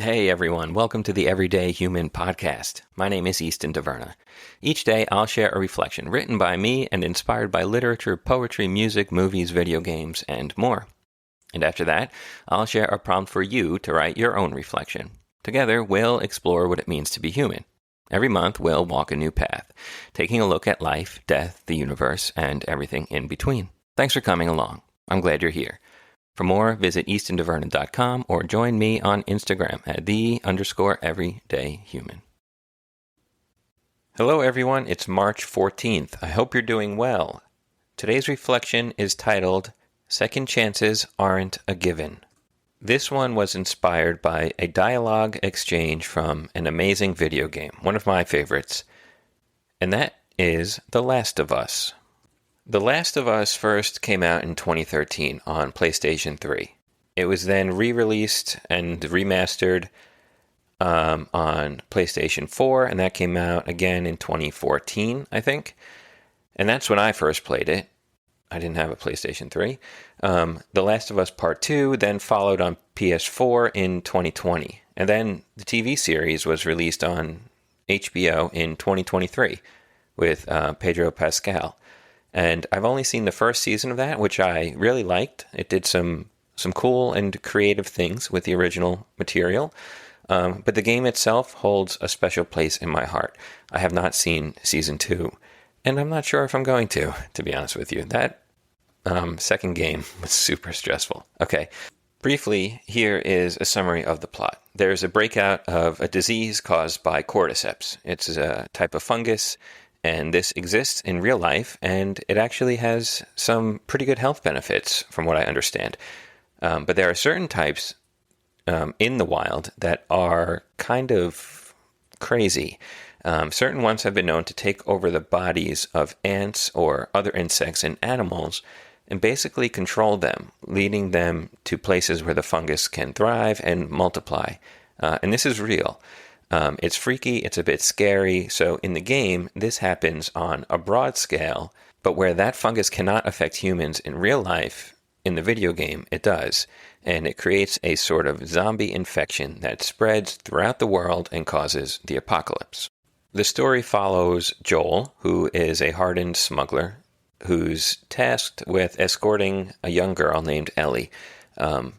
Hey everyone, welcome to the Everyday Human Podcast. My name is Easton Taverna. Each day I'll share a reflection written by me and inspired by literature, poetry, music, movies, video games, and more. And after that, I'll share a prompt for you to write your own reflection. Together, we'll explore what it means to be human. Every month, we'll walk a new path, taking a look at life, death, the universe, and everything in between. Thanks for coming along. I'm glad you're here. For more, visit eastontaverna.com or join me on Instagram at _everydayhuman. Hello everyone, it's March 14th. I hope you're doing well. Today's reflection is titled, Second Chances Aren't a Given. This one was inspired by a dialogue exchange from an amazing video game, one of my favorites, and that is The Last of Us. The Last of Us first came out in 2013 on PlayStation 3. It was then re-released and remastered on PlayStation 4, and that came out again in 2014, I think. And that's when I first played it. I didn't have a PlayStation 3. The Last of Us Part 2 then followed on PS4 in 2020. And then the TV series was released on HBO in 2023 with Pedro Pascal. And I've only seen the first season of that, which I really liked. It did some cool and creative things with the original material. But the game itself holds a special place in my heart. I have not seen season 2, and I'm not sure if I'm going to be honest with you. That second game was super stressful. Okay, briefly, here is a summary of the plot. There's a breakout of a disease caused by cordyceps. It's a type of fungus, and this exists in real life, and it actually has some pretty good health benefits, from what I understand. But there are certain types in the wild that are kind of crazy. Certain ones have been known to take over the bodies of ants or other insects and animals and basically control them, leading them to places where the fungus can thrive and multiply. And this is real. It's freaky, it's a bit scary, so in the game, this happens on a broad scale, but where that fungus cannot affect humans in real life, in the video game, it does, and it creates a sort of zombie infection that spreads throughout the world and causes the apocalypse. The story follows Joel, who is a hardened smuggler, who's tasked with escorting a young girl named Ellie.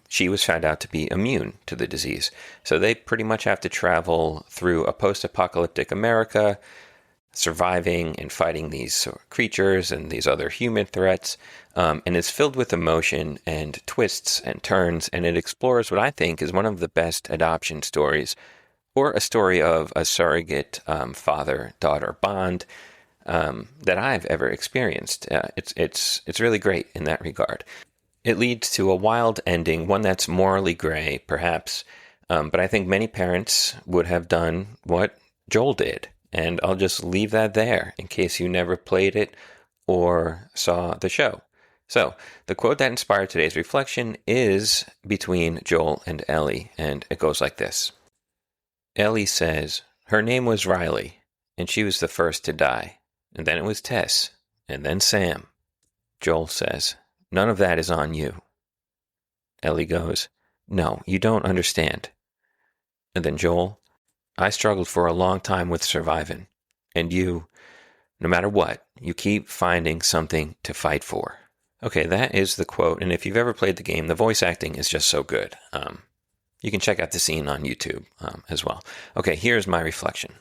She was found out to be immune to the disease. So they pretty much have to travel through a post-apocalyptic America, surviving and fighting these creatures and these other human threats. And it's filled with emotion and twists and turns, and it explores what I think is one of the best adoption stories, or a story of a surrogate father-daughter bond that I've ever experienced. It's really great in that regard. It leads to a wild ending, one that's morally gray, perhaps, but I think many parents would have done what Joel did, and I'll just leave that there in case you never played it or saw the show. So, the quote that inspired today's reflection is between Joel and Ellie, and it goes like this. Ellie says, her name was Riley, and she was the first to die, and then it was Tess, and then Sam. Joel says, none of that is on you. Ellie goes, no, you don't understand. And then Joel, I struggled for a long time with surviving. And you, no matter what, you keep finding something to fight for. Okay, that is the quote. And if you've ever played the game, the voice acting is just so good. You can check out the scene on YouTube as well. Okay, here's my reflection.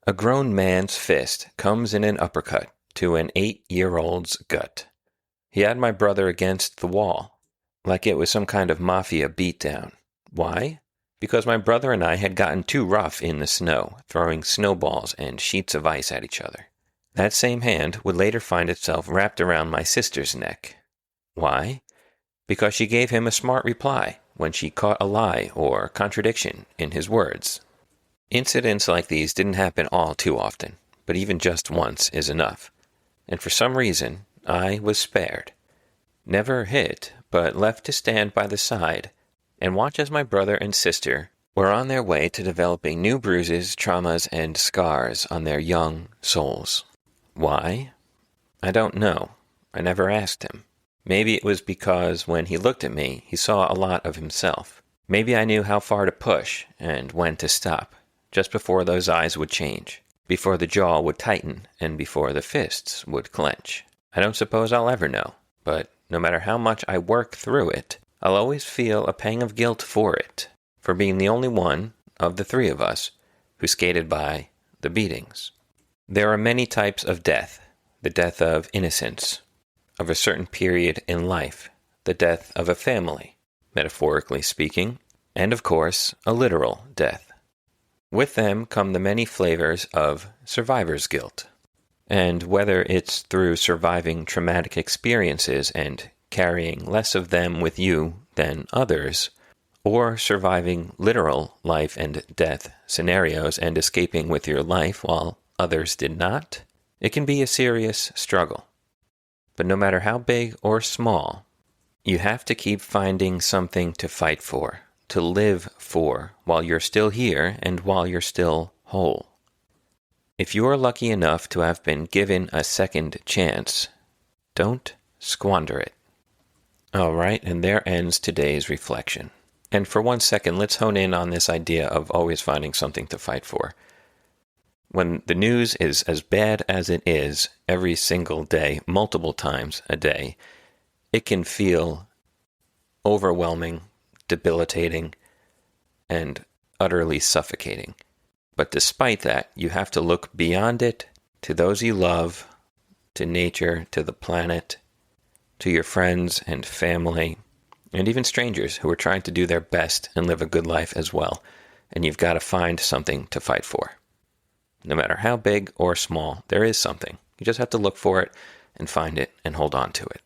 A grown man's fist comes in an uppercut to an 8-year-old's gut. He had my brother against the wall, like it was some kind of mafia beatdown. Why? Because my brother and I had gotten too rough in the snow, throwing snowballs and sheets of ice at each other. That same hand would later find itself wrapped around my sister's neck. Why? Because she gave him a smart reply when she caught a lie or contradiction in his words. Incidents like these didn't happen all too often, but even just once is enough. And for some reason, I was spared. Never hit, but left to stand by the side and watch as my brother and sister were on their way to developing new bruises, traumas, and scars on their young souls. Why? I don't know. I never asked him. Maybe it was because when he looked at me, he saw a lot of himself. Maybe I knew how far to push and when to stop, just before those eyes would change, before the jaw would tighten, and before the fists would clench. I don't suppose I'll ever know, but no matter how much I work through it, I'll always feel a pang of guilt for it, for being the only one of the three of us who skated by the beatings. There are many types of death. The death of innocence, of a certain period in life, the death of a family, metaphorically speaking, and of course, a literal death. With them come the many flavors of survivor's guilt. And whether it's through surviving traumatic experiences and carrying less of them with you than others, or surviving literal life and death scenarios and escaping with your life while others did not, it can be a serious struggle. But no matter how big or small, you have to keep finding something to fight for, to live for, while you're still here and while you're still whole. If you are lucky enough to have been given a second chance, don't squander it. All right, and there ends today's reflection. And for 1 second, let's hone in on this idea of always finding something to fight for. When the news is as bad as it is every single day, multiple times a day, it can feel overwhelming, debilitating, and utterly suffocating. But despite that, you have to look beyond it to those you love, to nature, to the planet, to your friends and family, and even strangers who are trying to do their best and live a good life as well. And you've got to find something to fight for. No matter how big or small, there is something. You just have to look for it and find it and hold on to it.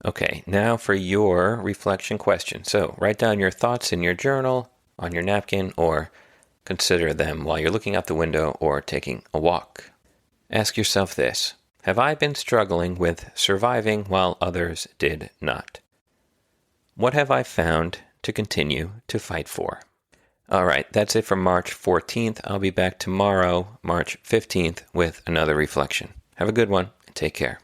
Okay, now for your reflection question. So write down your thoughts in your journal, on your napkin, or consider them while you're looking out the window or taking a walk. Ask yourself this: have I been struggling with surviving while others did not? What have I found to continue to fight for? All right, that's it for March 14th. I'll be back tomorrow, March 15th, with another reflection. Have a good one, and take care.